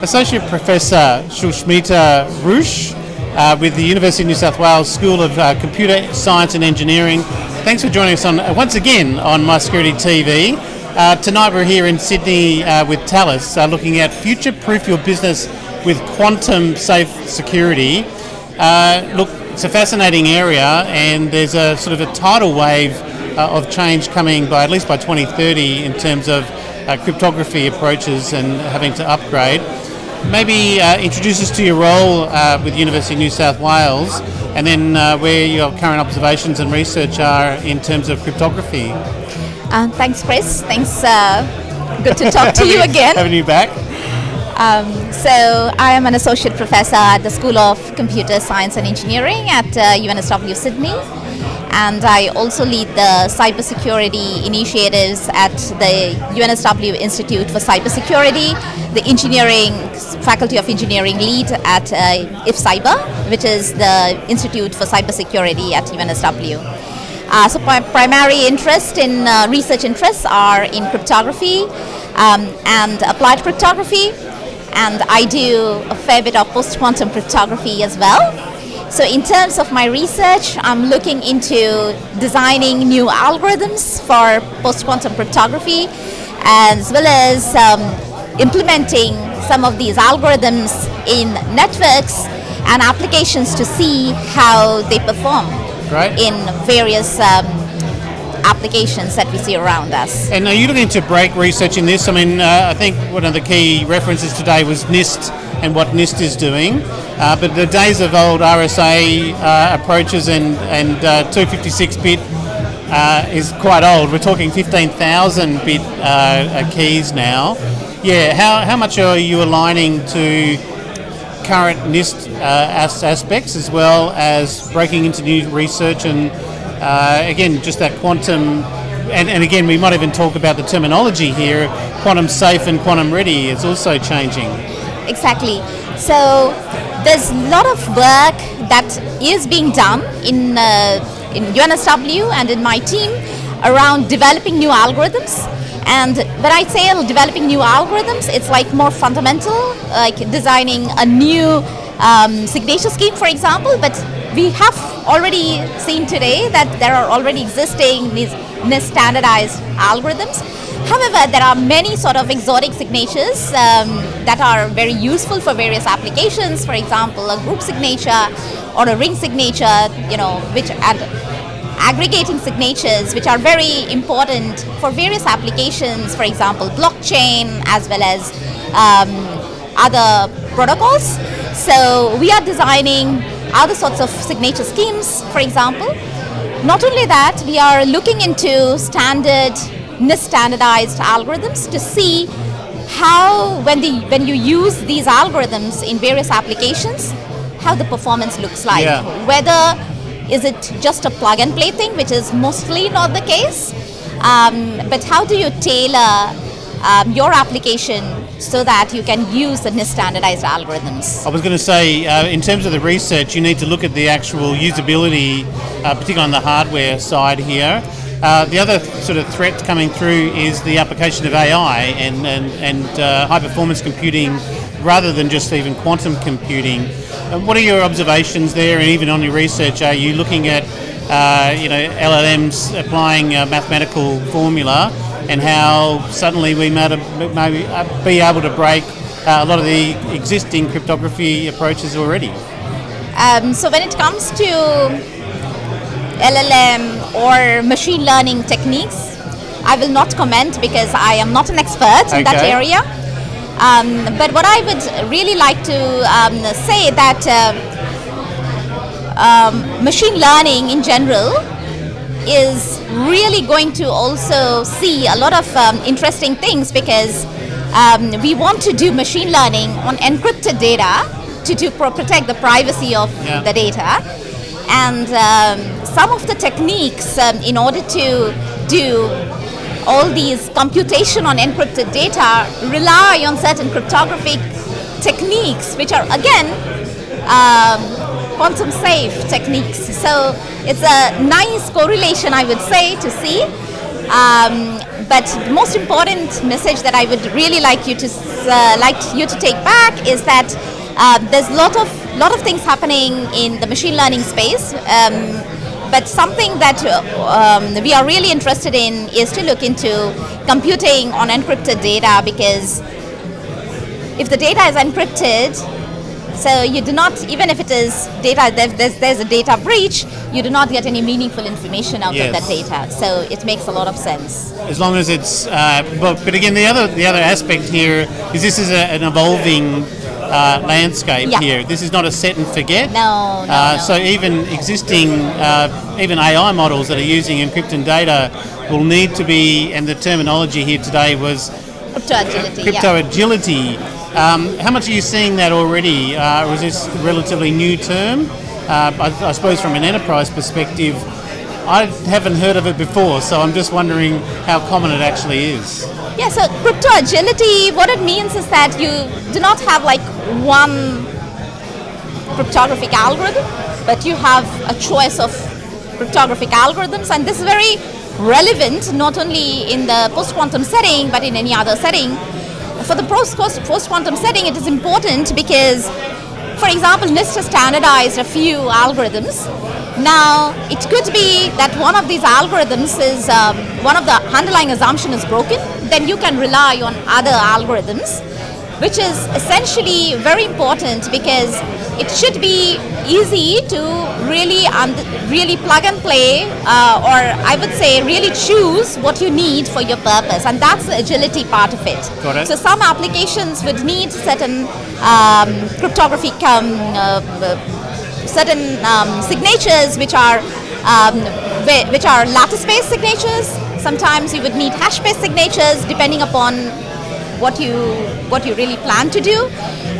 Associate Professor Sushmita Ruj with the University of New South Wales School of Computer Science and Engineering. Thanks for joining us once again on My Security TV. Tonight we're here in Sydney with Tallis looking at future-proof your business with quantum safe security. Look, it's a fascinating area, and there's a sort of a tidal wave of change coming by at least by 2030 in terms of cryptography approaches and having to upgrade. Maybe introduce us to your role with the University of New South Wales, and then where your current observations and research are in terms of cryptography. Thanks, Chris. Thanks. Good to talk to you again. Having you back. So I am an associate professor at the School of Computer Science and Engineering at UNSW Sydney. And I also lead the cybersecurity initiatives at the UNSW Institute for Cybersecurity, the Faculty of Engineering lead at IFCyber, which is the Institute for Cybersecurity at UNSW. So my primary interest in research interests are in cryptography and applied cryptography, and I do a fair bit of post-quantum cryptography as well. So in terms of my research, I'm looking into designing new algorithms for post-quantum cryptography, as well as implementing some of these algorithms in networks and applications to see how they perform in various applications that we see around us. And are you looking to break research in this? I mean, I think one of the key references today was NIST and what NIST is doing. But the days of old RSA approaches and 256-bit is quite old. We're talking 15,000-bit keys now. Yeah, how much are you aligning to current NIST aspects, as well as breaking into new research and again, just that quantum, and again, we might even talk about the terminology here, quantum safe and quantum ready is also changing. Exactly. So there's a lot of work that is being done in UNSW and in my team around developing new algorithms. And when I say developing new algorithms, it's like more fundamental, like designing a new signature scheme, for example. But we have already seen today that there are already existing these NIST standardized algorithms. However, there are many sort of exotic signatures that are very useful for various applications. For example, a group signature or a ring signature, and aggregating signatures, which are very important for various applications. For example, blockchain as well as other protocols. So we are designing other sorts of signature schemes, for example. Not only that, we are looking into NIST standardized algorithms to see how, when you use these algorithms in various applications, how the performance looks like. Yeah. Whether is it just a plug and play thing, which is mostly not the case, but how do you tailor your application so that you can use the NIST standardized algorithms? I was going to say, in terms of the research, you need to look at the actual usability, particularly on the hardware side here. The other sort of threat coming through is the application of AI and high-performance computing rather than just even quantum computing. What are your observations there, and even on your research? Are you looking at LLMs applying a mathematical formula and how suddenly we may be able to break a lot of the existing cryptography approaches already? So when it comes to LLM or machine learning techniques, I will not comment because I am not an expert in that area. But what I would really like to say that machine learning in general is really going to also see a lot of interesting things, because we want to do machine learning on encrypted data to protect the privacy of the data. And some of the techniques in order to do all these computation on encrypted data rely on certain cryptographic techniques, which are again quantum safe techniques. So it's a nice correlation, I would say, to see. But the most important message that I would really like you to take back is that there's a lot of things happening in the machine learning space. But something that we are really interested in is to look into computing on encrypted data, because if the data is encrypted, so you do not, even if it is data, there's a data breach, you do not get any meaningful information out of that data. So it makes a lot of sense. As long as it's, but again, the other aspect here is this is an evolving landscape here. This is not a set and forget. No. So even existing, even AI models that are using encrypted data will need to be, and the terminology here today was crypto agility. How much are you seeing that already? Or is this a relatively new term? I suppose from an enterprise perspective, I haven't heard of it before, so I'm just wondering how common it actually is. Yeah, so crypto agility, what it means is that you do not have like one cryptographic algorithm, but you have a choice of cryptographic algorithms, and this is very relevant not only in the post-quantum setting, but in any other setting. For the post-quantum setting, it is important because, for example, NIST has standardized a few algorithms. Now, it could be that one of these algorithms is, one of the underlying assumption is broken, then you can rely on other algorithms, which is essentially very important because it should be easy to really plug and play, or I would say really choose what you need for your purpose, and that's the agility part of it. Got it. So some applications would need certain cryptographic signatures which are lattice-based signatures. Sometimes you would need hash-based signatures depending upon what you really plan to do.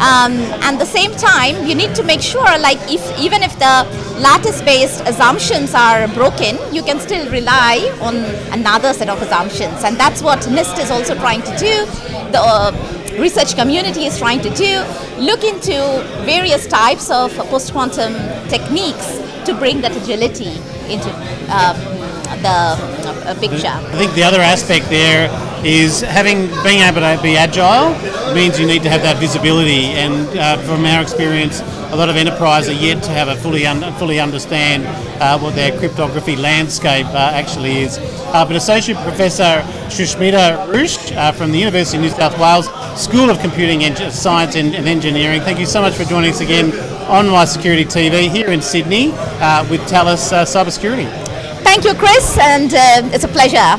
And at the same time, you need to make sure, like, even if the lattice-based assumptions are broken, you can still rely on another set of assumptions, and that's what NIST is also trying to do. The research community is trying to do, look into various types of post-quantum techniques to bring that agility into the picture. I think the other aspect there is being able to be agile means you need to have that visibility, and from our experience, a lot of enterprises are yet to have a fully understand what their cryptography landscape actually is. But Associate Professor Sushmita Ruj from the University of New South Wales School of Computing Science and Engineering, thank you so much for joining us again on My Security TV here in Sydney with Talus Cybersecurity. Thank you, Chris, and it's a pleasure.